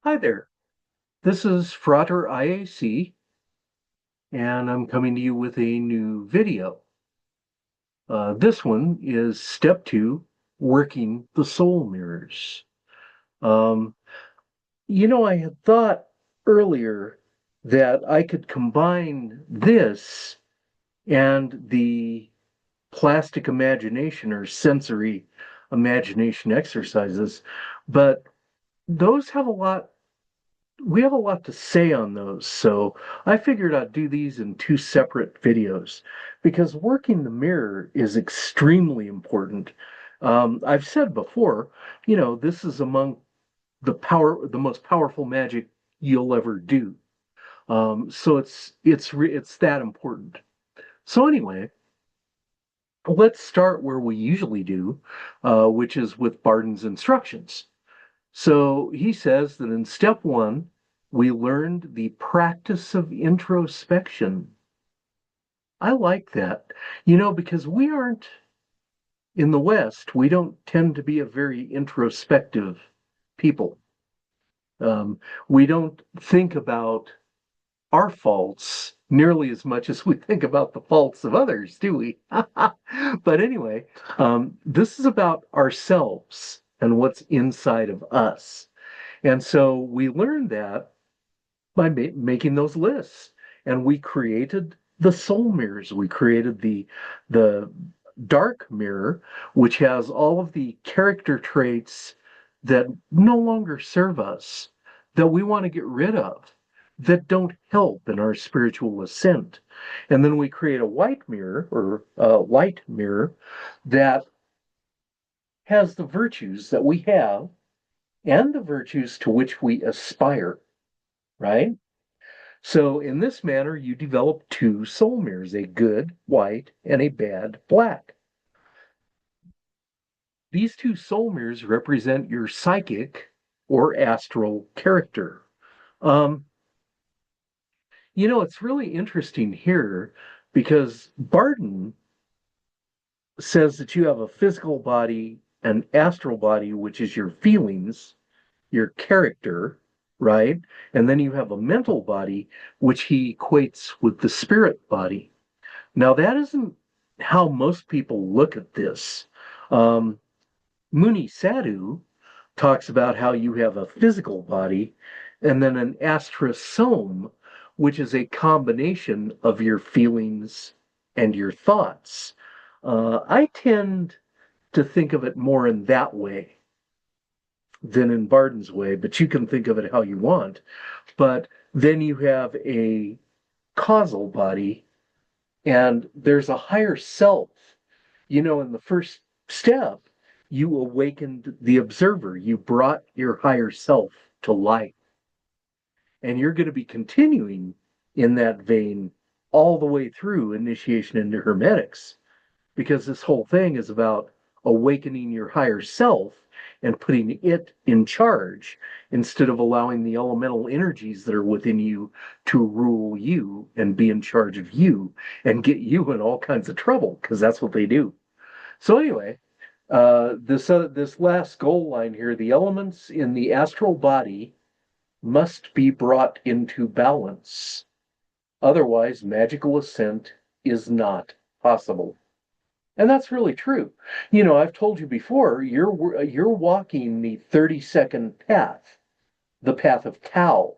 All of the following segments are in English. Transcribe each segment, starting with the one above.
Hi there. This is Frater IAC, and I'm coming to you with a new video. This one is step 2, working the soul mirrors. Um, I had thought earlier that I could combine this and the plastic imagination or sensory imagination exercises, but those have a lot we have a lot to say on those. So I figured I'd do these in two separate videos because working the mirror is extremely important. I've said before, this is among the most powerful magic you'll ever do. So it's that important. So anyway, let's start where we usually do, which is with Bardon's instructions. So he says that in step 1, we learned the practice of introspection. I like that, because we aren't in the West, we don't tend to be a very introspective people. We don't think about our faults nearly as much as we think about the faults of others, do we? But anyway, this is about ourselves and what's inside of us. And so we learned that by making those lists. And we created the soul mirrors. We created the dark mirror, which has all of the character traits that no longer serve us, that we want to get rid of, that don't help in our spiritual ascent. And then we create a white mirror or a light mirror that has the virtues that we have and the virtues to which we aspire, right? So in this manner, you develop two soul mirrors, a good white and a bad black. These two soul mirrors represent your psychic or astral character. Um, it's really interesting here because Bardon says that you have a physical body, an astral body, which is your feelings, your character, right? And then you have a mental body, which he equates with the spirit body. Now, that isn't how most people look at this. Um, Muni Sadhu talks about how you have a physical body and then an astrosome, which is a combination of your feelings and your thoughts. I tend to think of it more in that way than in Bardon's way, but you can think of it how you want. But then you have a causal body and there's a higher self. In the first step, you awakened the observer, you brought your higher self to life. And you're going to be continuing in that vein all the way through initiation into Hermetics, because this whole thing is about awakening your higher self and putting it in charge instead of allowing the elemental energies that are within you to rule you and be in charge of you and get you in all kinds of trouble, because that's what they do. So anyway, this last goal line here, the elements in the astral body must be brought into balance. Otherwise, magical ascent is not possible. And that's really true. I've told you before, you're walking the 30-second path, the path of Tao,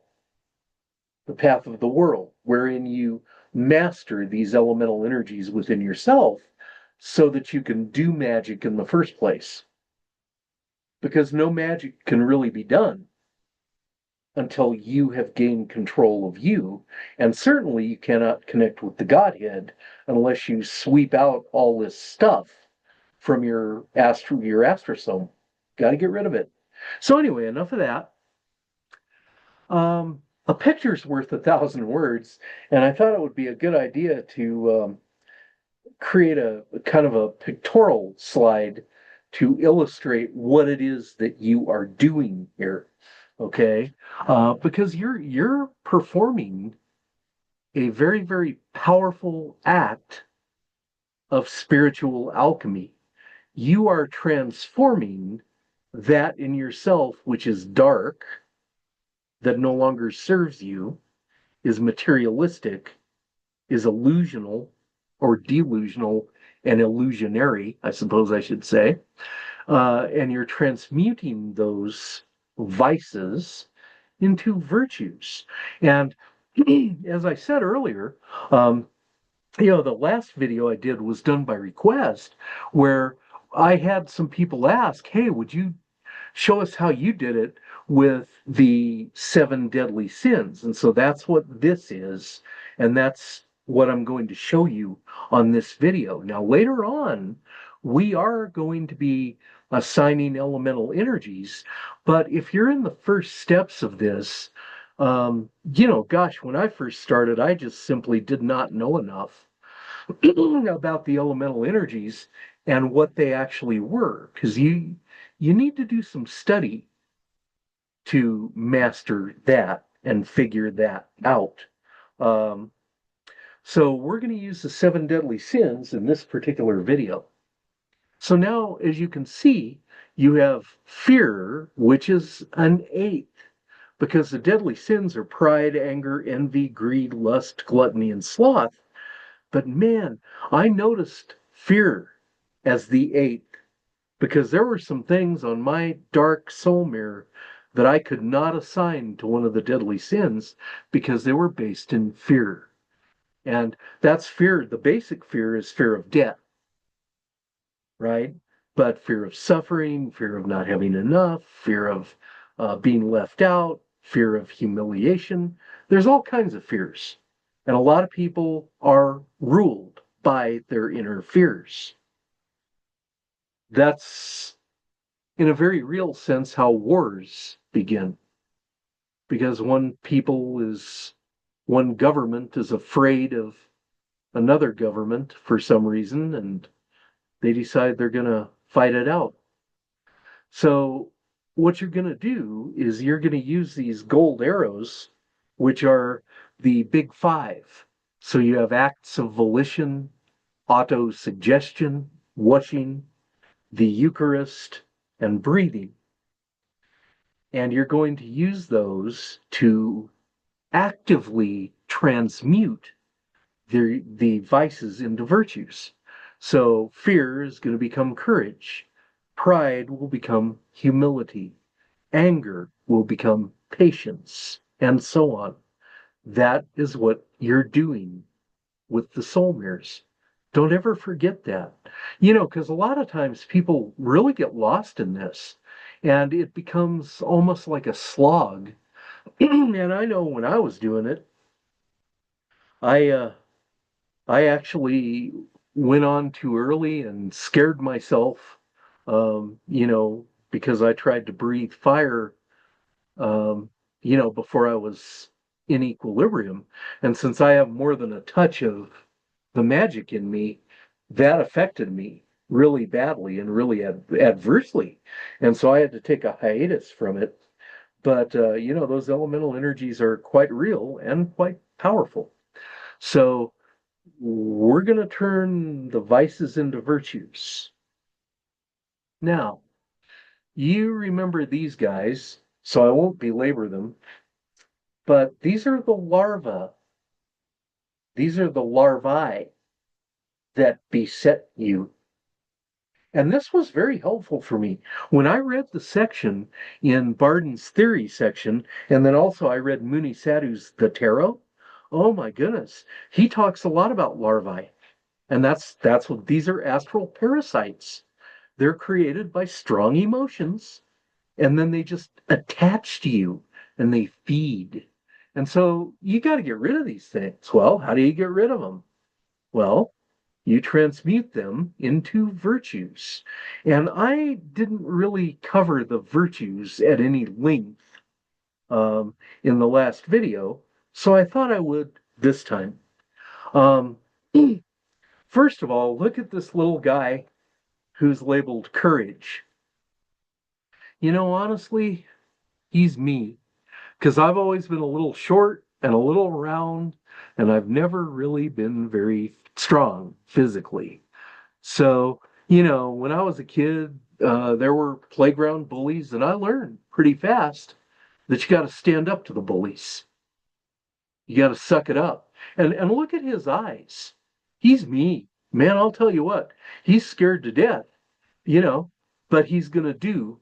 the path of the world, wherein you master these elemental energies within yourself so that you can do magic in the first place. Because no magic can really be done until you have gained control of you. And certainly you cannot connect with the Godhead unless you sweep out all this stuff from your astrosome. Got to get rid of it. So anyway, enough of that. A picture's worth 1,000 words, and I thought it would be a good idea to create a kind of a pictorial slide to illustrate what it is that you are doing here. Okay, because you're performing a very, very powerful act of spiritual alchemy. You are transforming that in yourself, which is dark, that no longer serves you, is materialistic, is illusional or delusional and illusionary, I suppose I should say. And you're transmuting those vices into virtues. And as I said earlier, um, the last video I did was done by request, where I had some people ask, hey, would you show us how you did it with the seven deadly sins? And so that's what this is. And that's what I'm going to show you on this video. Now, later on, we are going to be assigning elemental energies. But if you're in the first steps of this, gosh, when I first started, I just simply did not know enough about the elemental energies and what they actually were, because you need to do some study to master that and figure that out. Um, so we're going to use the seven deadly sins in this particular video. So now, as you can see, you have fear, which is an eighth, because the deadly sins are pride, anger, envy, greed, lust, gluttony, and sloth. But man, I noticed fear as the eighth, because there were some things on my dark soul mirror that I could not assign to one of the deadly sins because they were based in fear. And that's fear. The basic fear is fear of death, right? But fear of suffering, fear of not having enough, fear of being left out, fear of humiliation. There's all kinds of fears. And a lot of people are ruled by their inner fears. That's, in a very real sense, how wars begin. Because one government is afraid of another government for some reason, and they decide they're going to fight it out. So what you're going to do is you're going to use these gold arrows, which are the big five. So you have acts of volition, auto-suggestion, washing, the Eucharist, and breathing. And you're going to use those to actively transmute the vices into virtues. So fear is going to become courage. Pride will become humility. Anger will become patience, and so on. That is what you're doing with the soul mirrors. Don't ever forget that. Because a lot of times people really get lost in this, and it becomes almost like a slog. And I know when I was doing it, I I actually went on too early and scared myself, because I tried to breathe fire, before I was in equilibrium. And since I have more than a touch of the magic in me, that affected me really badly and really adversely. And so I had to take a hiatus from it. But, those elemental energies are quite real and quite powerful. So we're going to turn the vices into virtues. Now, you remember these guys, so I won't belabor them, but these are the larvae. These are the larvae that beset you. And this was very helpful for me. When I read the section in Bardon's theory section, and then also I read Muni Sadhu's The Tarot, oh my goodness, he talks a lot about larvae. And that's what these are, astral parasites. They're created by strong emotions, and then they just attach to you and they feed. And so you got to get rid of these things. Well, how do you get rid of them? Well, you transmute them into virtues. And I didn't really cover the virtues at any length in the last video, so I thought I would this time. Um, First of all, look at this little guy who's labeled courage. Honestly, he's me, because I've always been a little short and a little round, and I've never really been very strong physically. So, when I was a kid, there were playground bullies, and I learned pretty fast that you got to stand up to the bullies. You got to suck it up. And look at his eyes. He's mean. Man, I'll tell you what, he's scared to death, you know, but he's going to do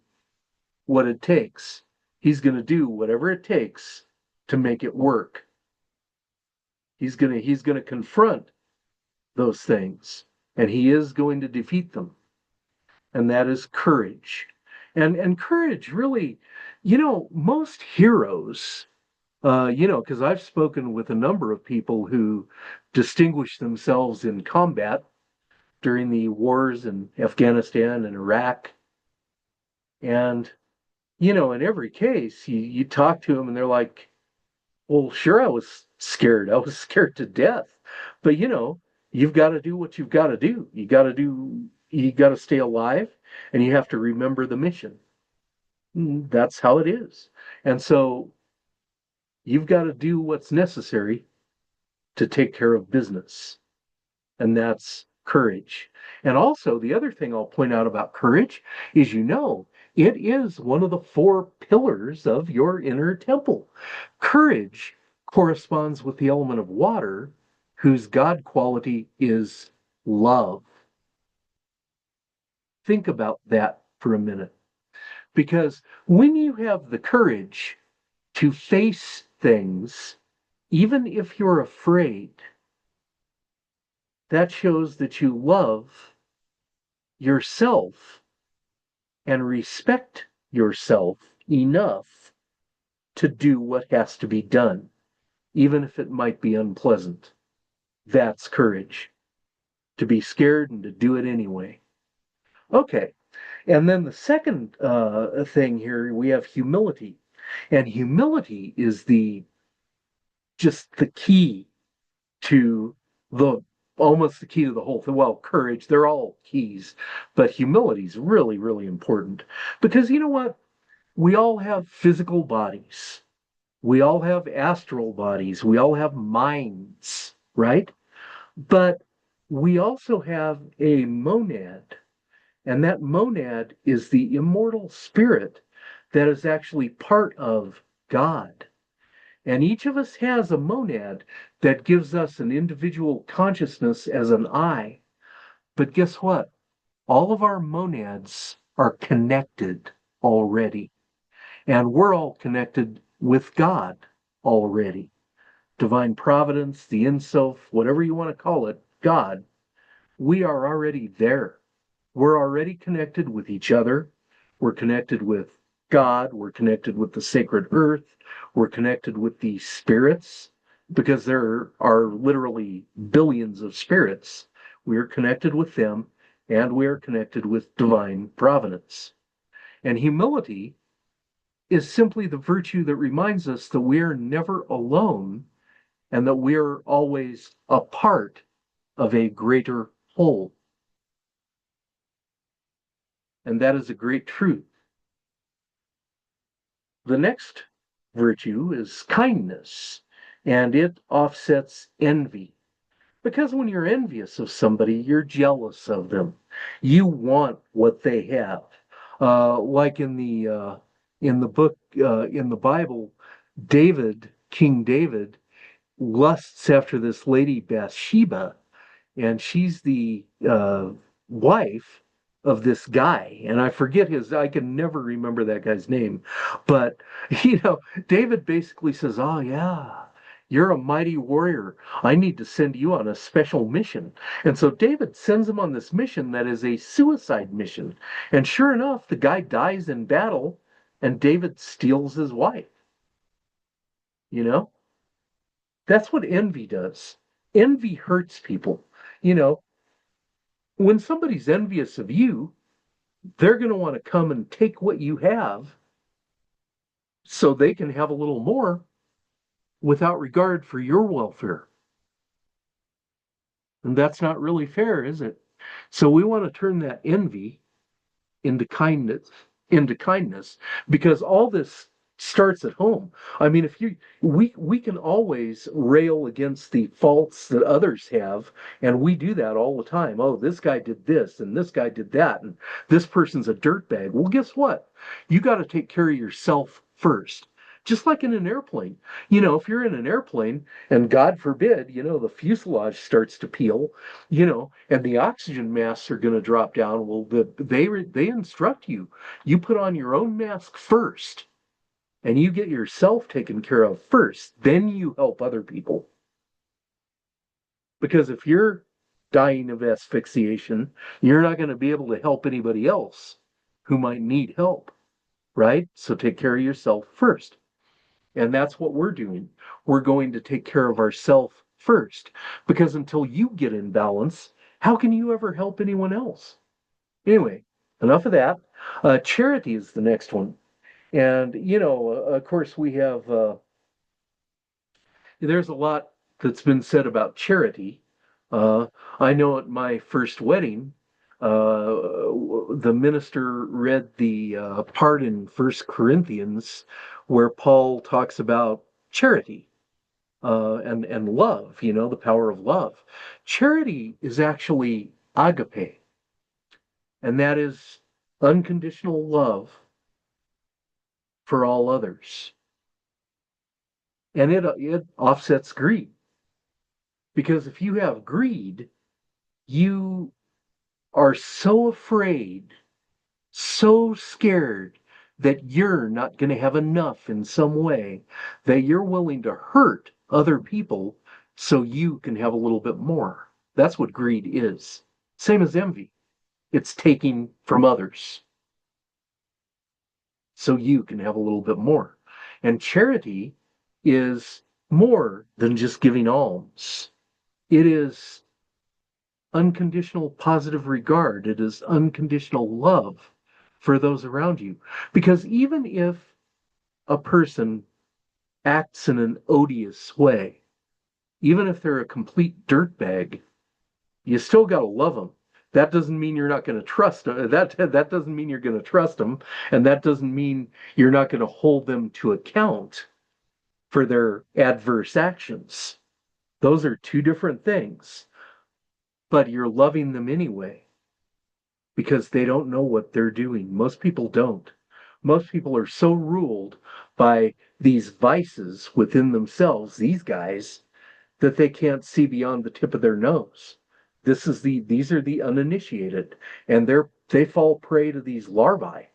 what it takes. He's going to do whatever it takes to make it work. He's going to confront those things, and he is going to defeat them. And that is courage. And courage really, most heroes, because I've spoken with a number of people who distinguished themselves in combat during the wars in Afghanistan and Iraq. And, in every case, you talk to them and they're like, well, sure, I was scared. I was scared to death. But, you've got to do what you've got to do. You got to stay alive, and you have to remember the mission. That's how it is. And so you've got to do what's necessary to take care of business. And that's courage. And also, the other thing I'll point out about courage is, it is one of the 4 pillars of your inner temple. Courage corresponds with the element of water, whose God quality is love. Think about that for a minute. Because when you have the courage to face things, even if you're afraid, that shows that you love yourself and respect yourself enough to do what has to be done, even if it might be unpleasant. That's courage. To be scared and to do it anyway. Okay, and then the second thing here, we have humility. And humility is just the key to almost the key to the whole thing. Well, courage, they're all keys, but humility is really, really important. Because you know what? We all have physical bodies. We all have astral bodies. We all have minds, right? But we also have a monad. And that monad is the immortal spirit that is actually part of God. And each of us has a monad that gives us an individual consciousness as an I. But guess what? All of our monads are connected already. And we're all connected with God already. Divine Providence, the Inself, whatever you want to call it, God, we are already there. We're already connected with each other. We're connected with God. We're connected with the sacred earth. We're connected with the spirits, because there are literally billions of spirits. We are connected with them, and we are connected with divine providence. And humility is simply the virtue that reminds us that we are never alone and that we are always a part of a greater whole. And that is a great truth. The next virtue is kindness, and it offsets envy. Because when you're envious of somebody, you're jealous of them. You want what they have. Like in the book in the Bible, King David, lusts after this lady Bathsheba, and she's the wife of this guy, and I can never remember that guy's name, but David basically says, oh yeah, you're a mighty warrior, I need to send you on a special mission. And so David sends him on this mission that is a suicide mission, and sure enough, the guy dies in battle, and David steals his wife. That's what envy does. Envy hurts people. When somebody's envious of you, they're going to want to come and take what you have so they can have a little more without regard for your welfare. And that's not really fair, is it? So we want to turn that envy into kindness, because all this starts at home. I mean, we can always rail against the faults that others have, and we do that all the time. Oh, this guy did this and this guy did that, and this person's a dirtbag. Well, guess what? You got to take care of yourself first, just like in an airplane. If you're in an airplane and God forbid, the fuselage starts to peel, and the oxygen masks are going to drop down, well, they instruct you. You put on your own mask first and you get yourself taken care of first. Then you help other people. Because if you're dying of asphyxiation, you're not going to be able to help anybody else who might need help, right? So take care of yourself first. And that's what we're doing. We're going to take care of ourselves first. Because until you get in balance, how can you ever help anyone else? Anyway, enough of that. Charity is the next one. And, of course, there's a lot that's been said about charity. Uh, I know at my first wedding, the minister read the part in First Corinthians where Paul talks about charity and love. The power of love. Charity is actually agape, and that is unconditional love for all others, and it offsets greed. Because if you have greed, you are so afraid, so scared that you're not going to have enough in some way that you're willing to hurt other people so you can have a little bit more. That's what greed is. Same as envy. It's taking from others so you can have a little bit more. And charity is more than just giving alms. It is unconditional positive regard. It is unconditional love for those around you. Because even if a person acts in an odious way, even if they're a complete dirtbag, you still got to love them. That doesn't mean you're not going to trust them. That doesn't mean you're going to trust them, and that doesn't mean you're not going to hold them to account for their adverse actions. Those are two different things, but you're loving them anyway because they don't know what they're doing. Most people don't. Most people are so ruled by these vices within themselves, these guys, that they can't see beyond the tip of their nose. These are the uninitiated, and they fall prey to these larvae,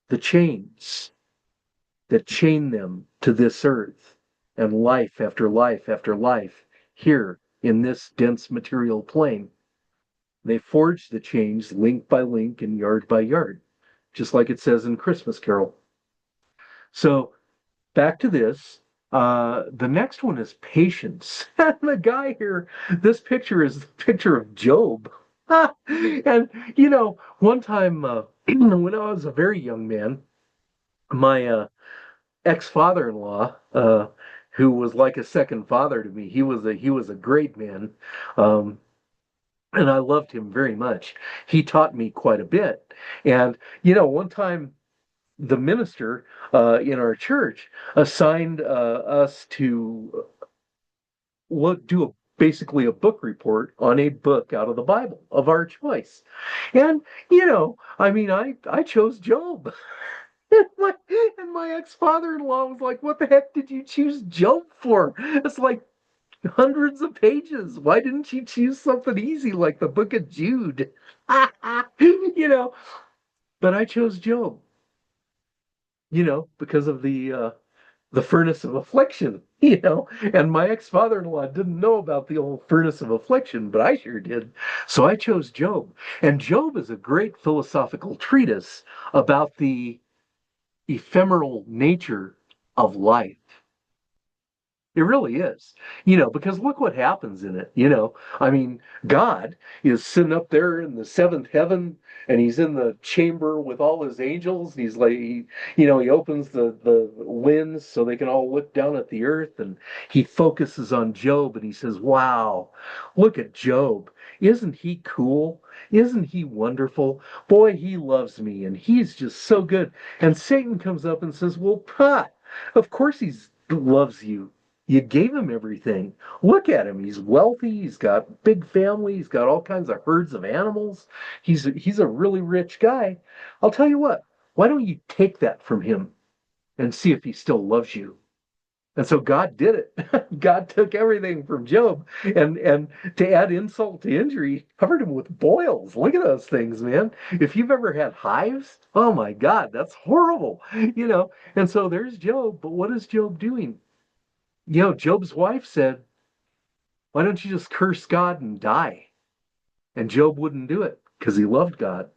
the chains that chain them to this earth and life after life after life here in this dense material plane. They forge the chains link by link and yard by yard, just like it says in Christmas Carol. So back to this. The next one is patience. The guy here, this picture is the picture of Job. And, one time when I was a very young man, my ex-father-in-law, who was like a second father to me, he was a great man. Um, and I loved him very much. He taught me quite a bit. And, one time the minister in our church assigned us to do basically a book report on a book out of the Bible of our choice. And, I mean, I chose Job. And my ex-father-in-law was like, "What the heck did you choose Job for? It's like hundreds of pages. Why didn't you choose something easy like the book of Jude?" you know, but I chose Job, because of the furnace of affliction, and my ex-father-in-law didn't know about the old furnace of affliction, but I sure did. So I chose Job. And Job is a great philosophical treatise about the ephemeral nature of life. It really is, because look what happens in it. I mean, God is sitting up there in the seventh heaven, and he's in the chamber with all his angels. And he's like, he opens the winds so they can all look down at the earth, and he focuses on Job, and he says, "Wow, look at Job. Isn't he cool? Isn't he wonderful? Boy, he loves me, and he's just so good." And Satan comes up and says, "Well, of course he loves you. You gave him everything. Look at him. He's wealthy. He's got big family. He's got all kinds of herds of animals. He's a really rich guy. I'll tell you what. Why don't you take that from him and see if he still loves you. And so God did it. God took everything from Job and to add insult to injury, covered him with boils. Look at those things, man. If you've ever had hives, oh my God, that's horrible. And so there's Job, but what is Job doing? Job's wife said, why don't you just curse God and die? And Job wouldn't do it because he loved God.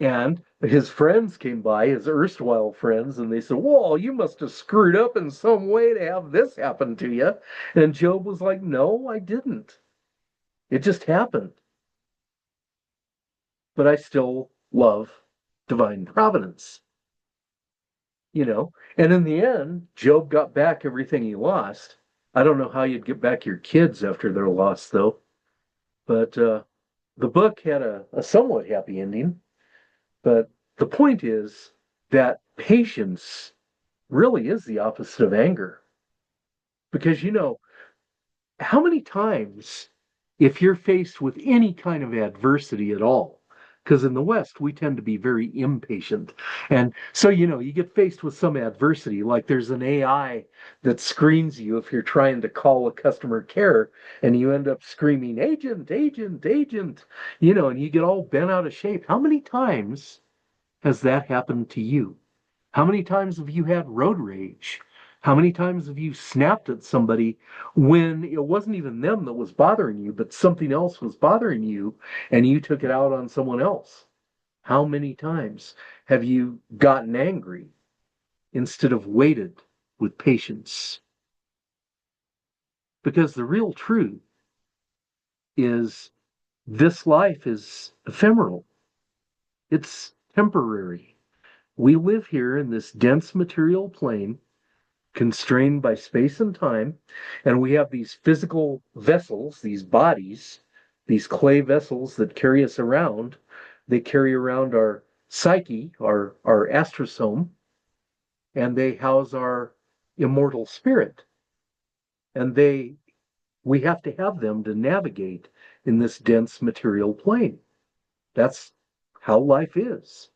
And his friends came by, his erstwhile friends, and they said, well, you must have screwed up in some way to have this happen to you. And Job was like, no, I didn't. It just happened. But I still love divine providence, And in the end, Job got back everything he lost. I don't know how you'd get back your kids after they're lost, though. But the book had a somewhat happy ending. But the point is that patience really is the opposite of anger. Because, how many times, if you're faced with any kind of adversity at all, because in the West, we tend to be very impatient. And so, you get faced with some adversity, like there's an AI that screens you if you're trying to call a customer care, and you end up screaming, agent, agent, agent, and you get all bent out of shape. How many times has that happened to you? How many times have you had road rage? How many times have you snapped at somebody when it wasn't even them that was bothering you, but something else was bothering you and you took it out on someone else? How many times have you gotten angry instead of waited with patience? Because the real truth is this life is ephemeral. It's temporary. We live here in this dense material plane, constrained by space and time, and we have these physical vessels, these bodies, these clay vessels that carry us around. They carry around our psyche, our astrosome, and they house our immortal spirit. And we have to have them to navigate in this dense material plane. That's how life is,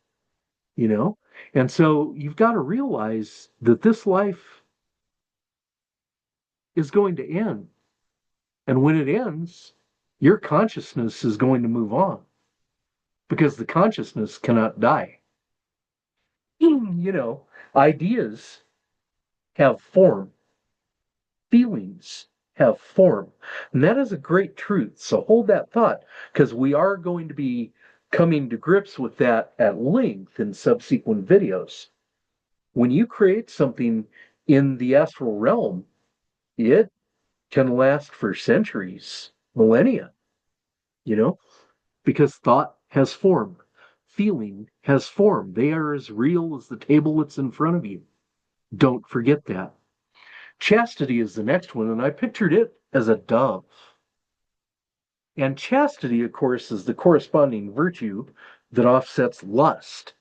you know? And so you've got to realize that this life is going to end. And when it ends, your consciousness is going to move on because the consciousness cannot die. Ideas have form, feelings have form. And that is a great truth. So hold that thought because we are going to be coming to grips with that at length in subsequent videos. When you create something in the astral realm, it can last for centuries, millennia, you know, because thought has form, feeling has form. They are as real as the table that's in front of you. Don't forget that. Chastity is the next one, and I pictured it as a dove. And chastity, of course, is the corresponding virtue that offsets lust.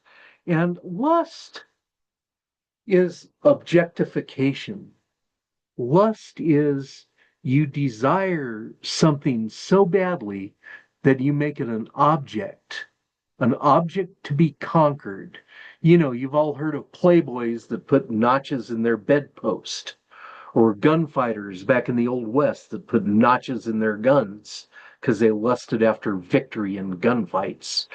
And lust is objectification. Lust is you desire something so badly that you make it an object to be conquered. You've all heard of playboys that put notches in their bedpost, or gunfighters back in the Old West that put notches in their guns because they lusted after victory in gunfights.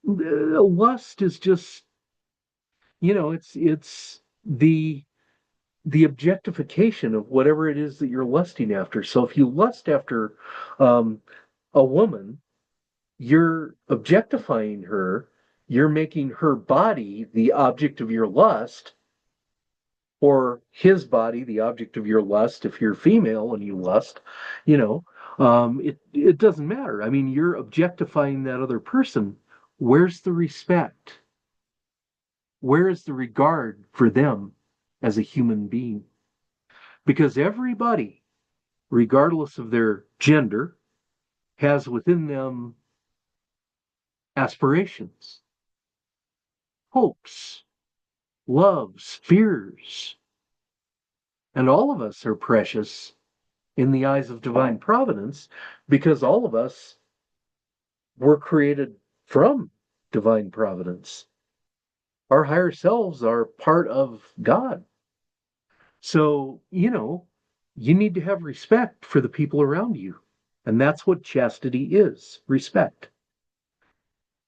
Lust is just, it's the objectification of whatever it is that you're lusting after. So if you lust after um, a woman, you're objectifying her, you're making her body the object of your lust, or his body the object of your lust if you're female and you lust, it doesn't matter. I mean, you're objectifying that other person. Where's the respect? Where is the regard for them as a human being? Because everybody, regardless of their gender, has within them aspirations, hopes, loves, fears. And all of us are precious in the eyes of divine providence because all of us were created from divine providence. Our higher selves are part of God. So, you need to have respect for the people around you. And that's what chastity is, respect.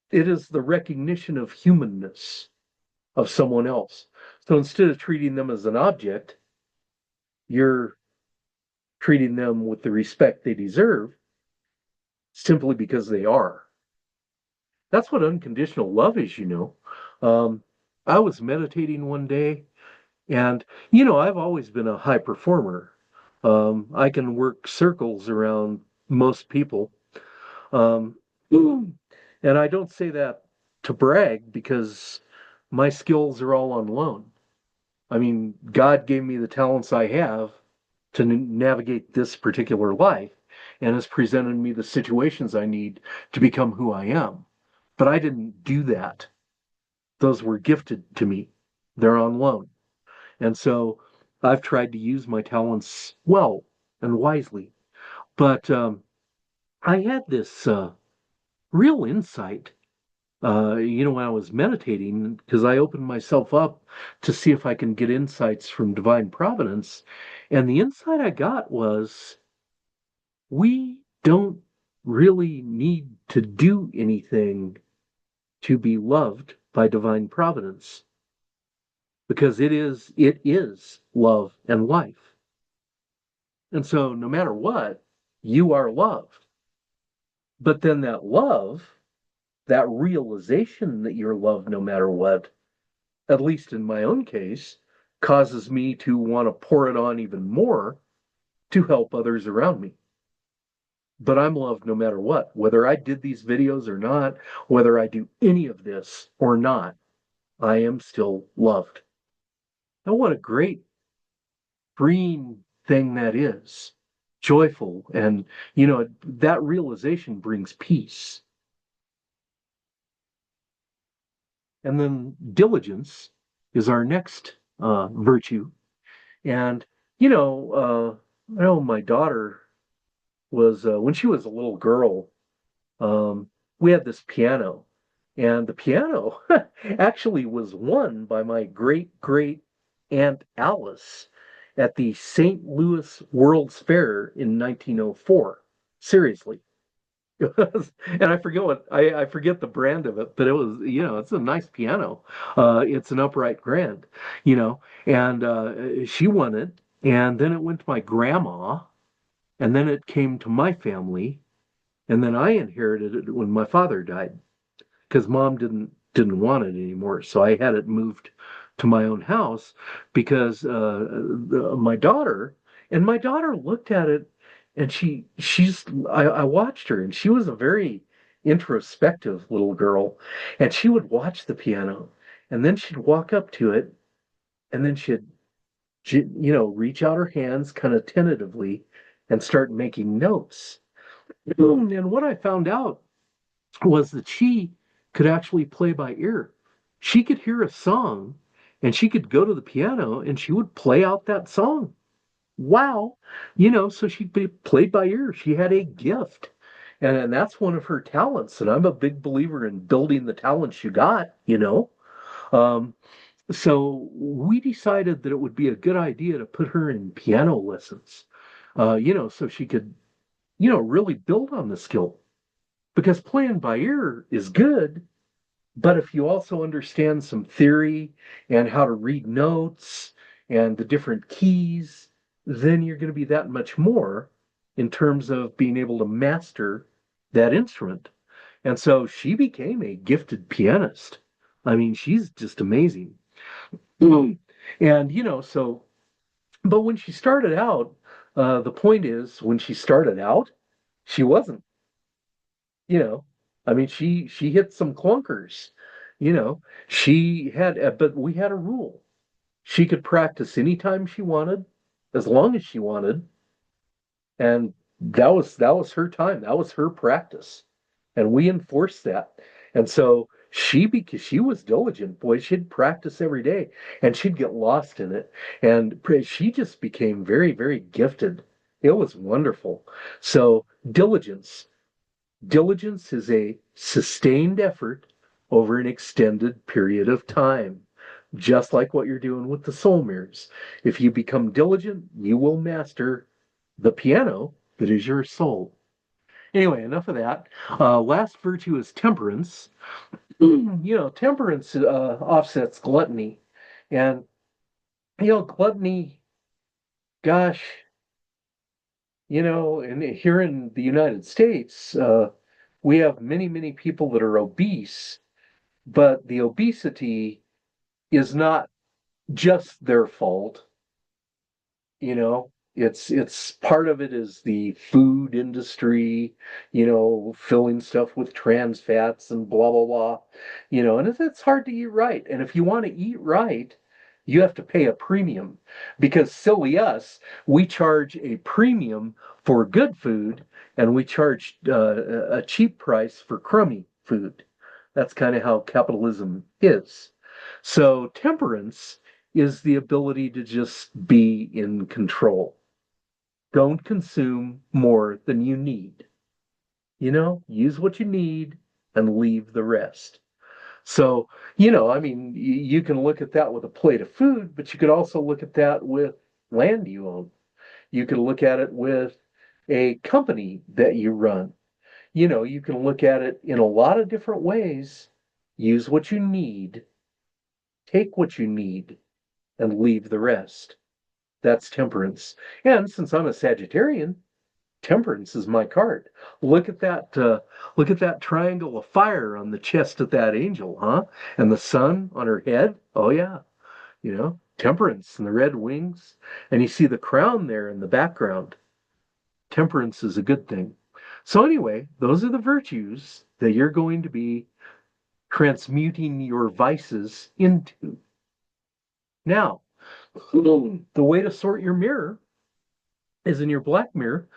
It is the recognition of humanness of someone else. So instead of treating them as an object, you're treating them with the respect they deserve simply because they are. That's what unconditional love is. Um, I was meditating one day, and, I've always been a high performer. I can work circles around most people. Um, and I don't say that to brag because my skills are all on loan. I mean, God gave me the talents I have to navigate this particular life and has presented me the situations I need to become who I am. But I didn't do that. Those were gifted to me. They're on loan. And so I've tried to use my talents well and wisely. But I had this real insight, when I was meditating, because I opened myself up to see if I can get insights from divine providence. And the insight I got was we don't really need to do anything to be loved by divine providence because it is love and life. And so no matter what, you are loved. But then that love, that realization that you're loved no matter what, at least in my own case, causes me to want to pour it on even more to help others around me. But I'm loved no matter what, whether I did these videos or not, whether I do any of this or not, I am still loved. And what a great freeing thing that is. Joyful. And, that realization brings peace. And then diligence is our next virtue. And, I know my daughter was, when she was a little girl, we had this piano. And the piano actually was won by my great great Aunt Alice at the St. Louis World's Fair in 1904. Seriously. And I forget the brand of it, but it was, it's a nice piano. It's an upright grand, and she won it. And then it went to my grandma, and then it came to my family, and then I inherited it when my father died because mom didn't want it anymore. So I had it moved to my own house because my daughter looked at it and I watched her and she was a very introspective little girl and she would watch the piano and then she'd walk up to it and then reach out her hands kind of tentatively and start making notes. And what I found out was that she could actually play by ear. She could hear a song and she could go to the piano and she would play out that song. Wow. So she played by ear. She had a gift. And that's one of her talents. And I'm a big believer in building the talents you got. Um, so we decided that it would be a good idea to put her in piano lessons, so she could, really build on the skill. Because playing by ear is good, but if you also understand some theory and how to read notes and the different keys, then you're going to be that much more in terms of being able to master that instrument. And so she became a gifted pianist. I mean, she's just amazing. And, but when she started out, the point is, when she started out, she wasn't you know I mean she hit some clunkers. She had but we had a rule. She could practice anytime she wanted, as long as she wanted, and that was her time. That was her practice, and we enforced that. And so because she was diligent, boy, she'd practice every day and she'd get lost in it, and she just became very very gifted. It was wonderful. So diligence is a sustained effort over an extended period of time, just like what you're doing with the soul mirrors. If you become diligent, you will master the piano that is your soul. Anyway, enough of that. Last virtue is temperance. Temperance offsets gluttony. And, gluttony, gosh, and here in the United States, we have many, many people that are obese, but the obesity is not just their fault. It's part of it is the food industry, filling stuff with trans fats and blah blah blah, and it's hard to eat right. And if you want to eat right, you have to pay a premium, because silly us, we charge a premium for good food, and we charge a cheap price for crummy food. That's kind of how capitalism is. So temperance is the ability to just be in control. Don't consume more than you need. Use what you need and leave the rest. So, I mean, you can look at that with a plate of food, but you could also look at that with land you own. You can look at it with a company that you run. You can look at it in a lot of different ways. Use what you need, take what you need, and leave the rest. That's temperance. And since I'm a Sagittarian, temperance is my card. Look at that look at that triangle of fire on the chest of that angel, huh? And the sun on her head. Oh yeah, temperance and the red wings. And you see the crown there in the background. Temperance is a good thing. So anyway, those are the virtues that you're going to be transmuting your vices into. Now, the way to sort your mirror is in your black mirror.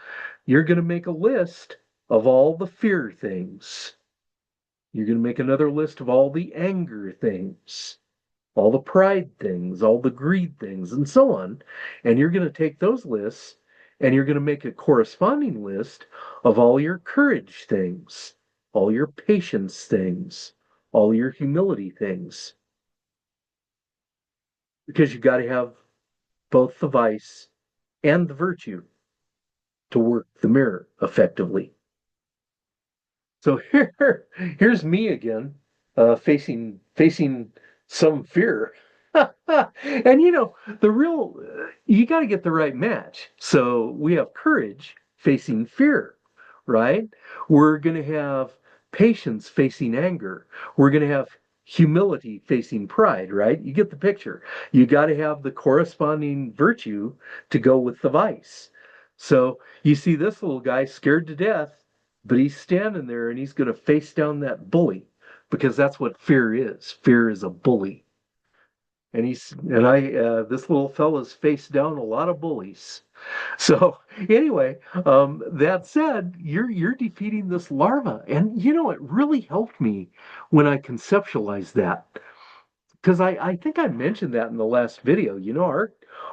You're going to make a list of all the fear things. You're going to make another list of all the anger things, all the pride things, all the greed things, and so on. And you're going to take those lists and you're going to make a corresponding list of all your courage things, all your patience things, all your humility things. Because you got to have both the vice and the virtue to work the mirror effectively. So here's me again, facing some fear, and the real you got to get the right match. So we have courage facing fear, right? We're going to have patience facing anger. We're going to have humility facing pride, right? You get the picture. You got to have the corresponding virtue to go with the vice. So you see this little guy scared to death, but he's standing there and he's going to face down that bully, because that's what fear is. Fear is a bully. And this little fella's faced down a lot of bullies. So anyway, that said, you're defeating this larva, and it really helped me when I conceptualized that, because I think I mentioned that in the last video.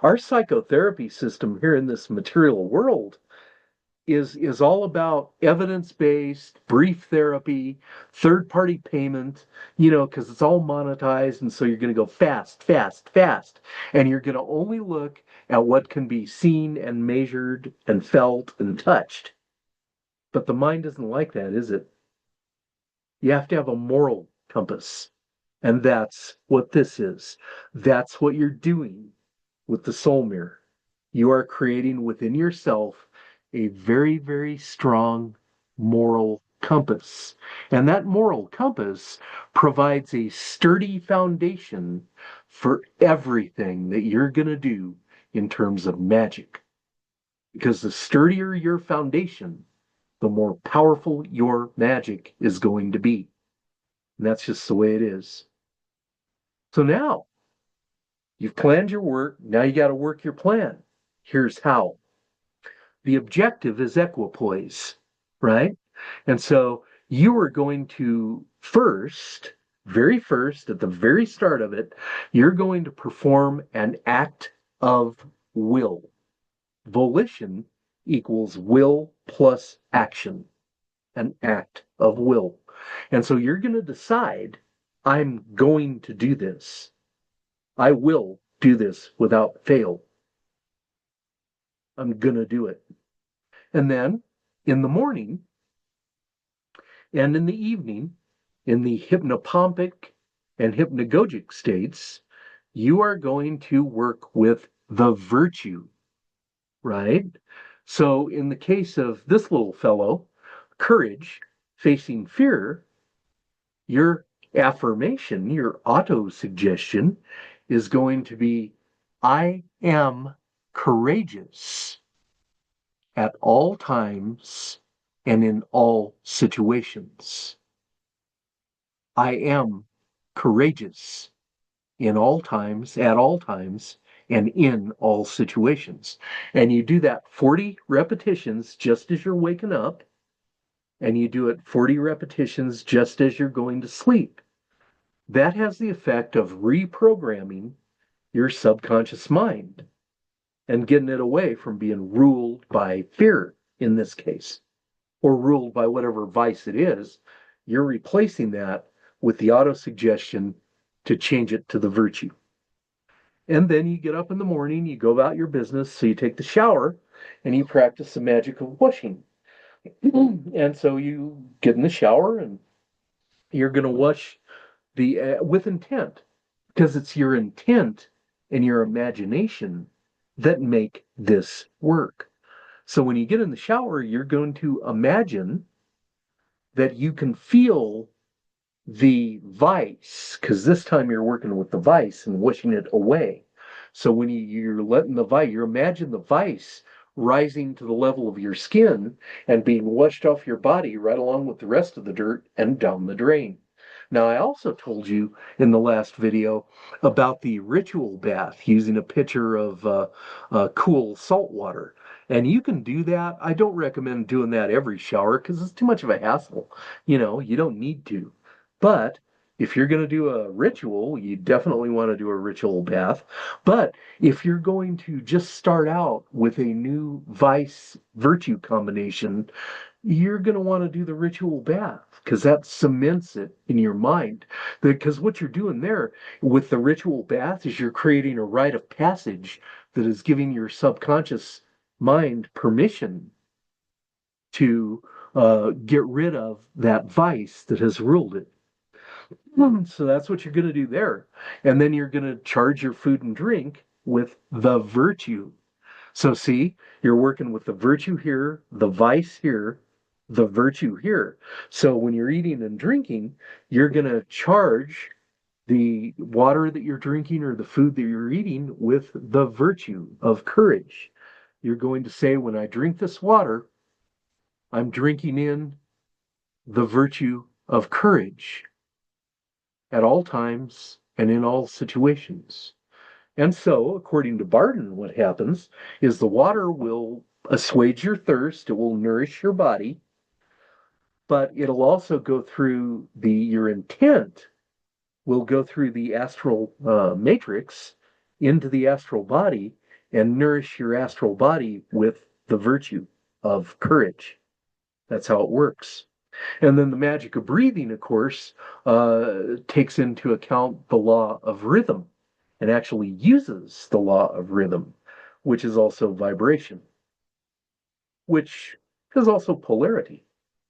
Our psychotherapy system here in this material world is all about evidence-based, brief therapy, third-party payment, because it's all monetized, and so you're going to go fast, fast, fast, and you're going to only look at what can be seen and measured and felt and touched. But the mind isn't like that, is it? You have to have a moral compass, and that's what this is. That's what you're doing with the soul mirror. You are creating within yourself a very, very strong moral compass. And that moral compass provides a sturdy foundation for everything that you're going to do in terms of magic. Because the sturdier your foundation, the more powerful your magic is going to be. And that's just the way it is. So now you've planned your work. Now you got to work your plan. Here's how. The objective is equipoise, right? And so you are going to very first, at the very start of it, you're going to perform an act of will. Volition equals will plus action, an act of will. And so you're going to decide I'm going to do this. I will do this without fail. I'm going to do it. And then in the morning and in the evening, in the hypnopompic and hypnagogic states, you are going to work with the virtue, right? So in the case of this little fellow, courage facing fear, your affirmation, your auto suggestion is going to be, I am courageous at all times and in all situations. I am courageous in all times, at all times, and in all situations. And you do that 40 repetitions just as you're waking up, and you do it 40 repetitions just as you're going to sleep. That has the effect of reprogramming your subconscious mind and getting it away from being ruled by fear in this case, or ruled by whatever vice it is. You're replacing that with the auto-suggestion to change it to the virtue. And then you get up in the morning, you go about your business, so you take the shower and you practice the magic of washing. And so you get in the shower and you're going to wash the with intent, because it's your intent and your imagination that make this work. So when you get in the shower, you're going to imagine that you can feel the vice, because this time you're working with the vice and wishing it away. So when you're letting the vice, you imagine the vice rising to the level of your skin and being washed off your body right along with the rest of the dirt and down the drain. Now, I also told you in the last video about the ritual bath using a pitcher of cool salt water. And you can do that. I don't recommend doing that every shower because it's too much of a hassle. You don't need to. But if you're going to do a ritual, you definitely want to do a ritual bath. But if you're going to just start out with a new vice virtue combination, you're going to want to do the ritual bath because that cements it in your mind. Because what you're doing there with the ritual bath is you're creating a rite of passage that is giving your subconscious mind permission to get rid of that vice that has ruled it. So that's what you're going to do there. And then you're going to charge your food and drink with the virtue. So see, you're working with the virtue here, the vice here, the virtue here. So when you're eating and drinking, you're going to charge the water that you're drinking or the food that you're eating with the virtue of courage. You're going to say, when I drink this water, I'm drinking in the virtue of courage at all times and in all situations. And so, according to Bardon, what happens is the water will assuage your thirst, it will nourish your body, but it'll also go through your intent will go through the astral matrix into the astral body and nourish your astral body with the virtue of courage. That's how it works. And then the magic of breathing, of course, takes into account the law of rhythm and actually uses the law of rhythm, which is also vibration, which is also polarity.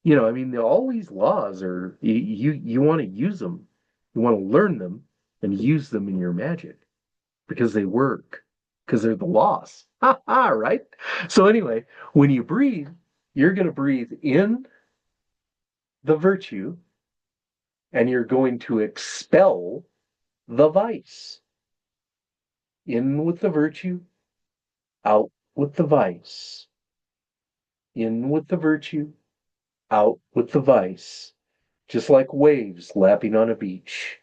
I mean, all these laws are, you want to use them, you want to learn them and use them in your magic because they work, because they're the laws. Ha ha, right? So anyway, when you breathe, you're going to breathe in the virtue and you're going to expel the vice. In with the virtue, out with the vice. In with the virtue, out with the vice. Just like waves lapping on a beach.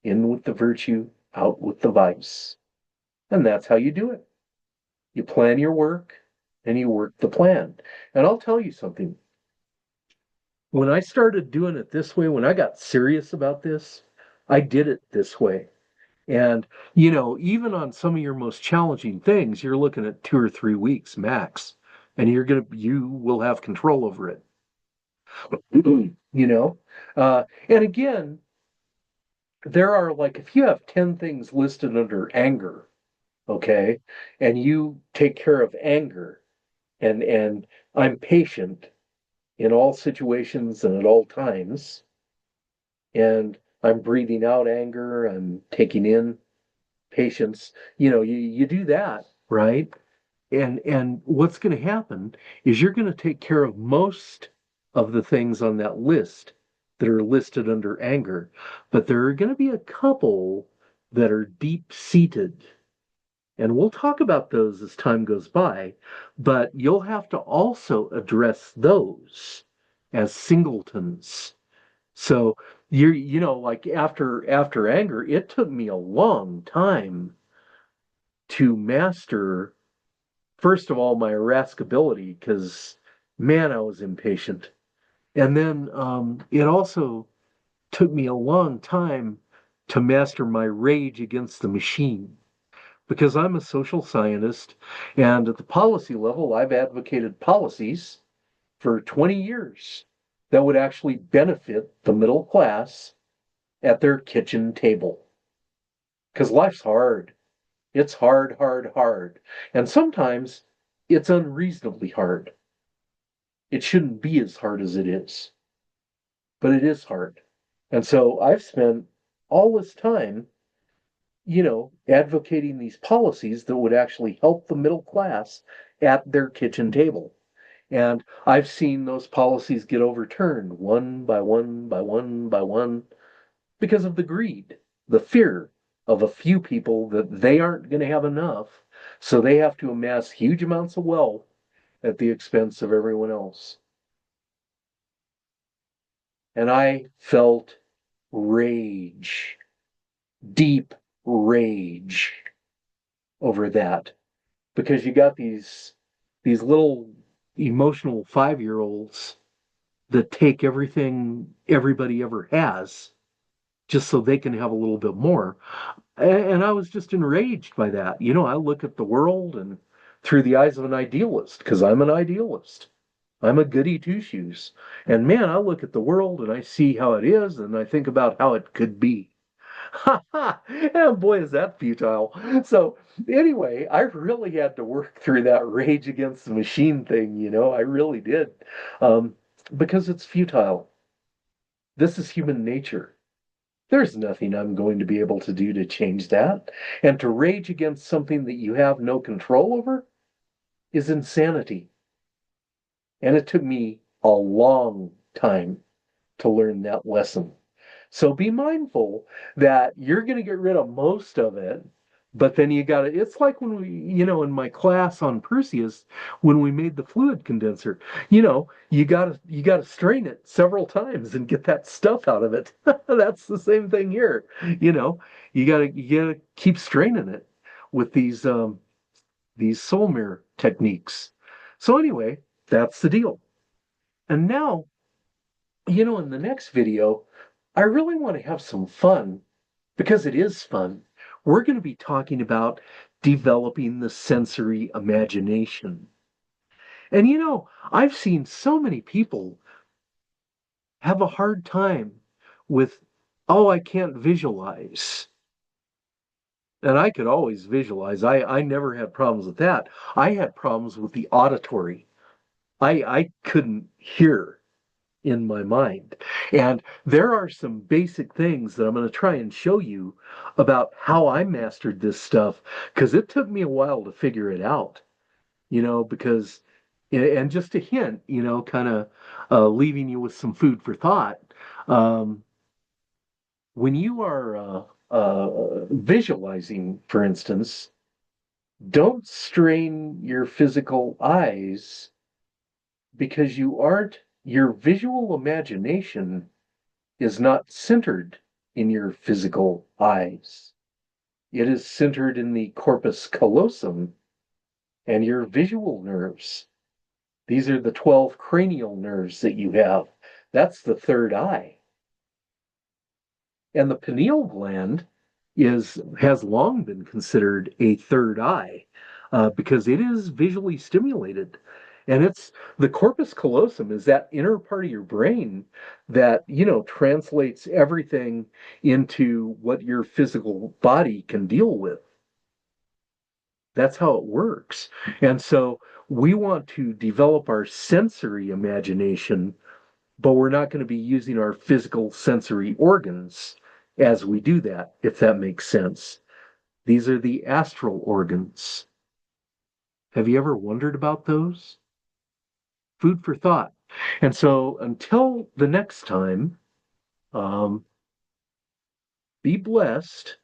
In with the virtue, out with the vice. And that's how you do it. You plan your work and you work the plan. And I'll tell you something. When I started doing it this way, when I got serious about this, I did it this way. And, even on some of your most challenging things, you're looking at 2 or 3 weeks max, and you will have control over it. you know? And again, there are like, if you have 10 things listed under anger, okay, and you take care of anger, and I'm patient in all situations and at all times, and I'm breathing out anger, I'm taking in patience, you do that, right? And what's going to happen is you're going to take care of most of the things on that list that are listed under anger, but there are going to be a couple that are deep seated. And we'll talk about those as time goes by, but you'll have to also address those as singletons. So like after anger, it took me a long time to master, first of all, my irascibility, because man, I was impatient. And then it also took me a long time to master my rage against the machine, because I'm a social scientist, and at the policy level, I've advocated policies for 20 years that would actually benefit the middle class at their kitchen table. Because life's hard. It's hard, hard, hard. And sometimes it's unreasonably hard. It shouldn't be as hard as it is, but it is hard. And so I've spent all this time, advocating these policies that would actually help the middle class at their kitchen table. And I've seen those policies get overturned one by one by one by one because of the greed, the fear of a few people that they aren't going to have enough. So they have to amass huge amounts of wealth at the expense of everyone else. And I felt rage, deep rage over that, because you got these little emotional 5-year-olds that take everything everybody ever has just so they can have a little bit more. And I was just enraged by that. I look at the world and through the eyes of an idealist, because I'm an idealist. I'm a goody two shoes. And man, I look at the world and I see how it is and I think about how it could be. Ha ha! And boy, is that futile. So, anyway, I really had to work through that rage against the machine thing, I really did. Um, because it's futile. This is human nature. There's nothing I'm going to be able to do to change that. And to rage against something that you have no control over is insanity. And it took me a long time to learn that lesson. So be mindful that you're going to get rid of most of it, but then you got to, it's like when we, in my class on Perseus, when we made the fluid condenser, you got to strain it several times and get that stuff out of it. That's the same thing here. You know, you got to keep straining it with these soul mirror techniques. So anyway, that's the deal. And now, in the next video, I really want to have some fun, because it is fun. We're going to be talking about developing the sensory imagination. And I've seen so many people have a hard time with, oh, I can't visualize. And I could always visualize. I never had problems with that. I had problems with the auditory. I couldn't hear in my mind. And there are some basic things that I'm going to try and show you about how I mastered this stuff, because it took me a while to figure it out, because, and just a hint, kind of leaving you with some food for thought. Um, when you are visualizing, for instance, don't strain your physical eyes, because your visual imagination is not centered in your physical eyes. It is centered in the corpus callosum and your visual nerves. These are the 12 cranial nerves that you have. That's the third eye. And the pineal gland has long been considered a third eye, because it is visually stimulated. And it's the corpus callosum is that inner part of your brain that, translates everything into what your physical body can deal with. That's how it works. And so we want to develop our sensory imagination, but we're not going to be using our physical sensory organs as we do that, if that makes sense. These are the astral organs. Have you ever wondered about those? Food for thought. And so until the next time, um, be blessed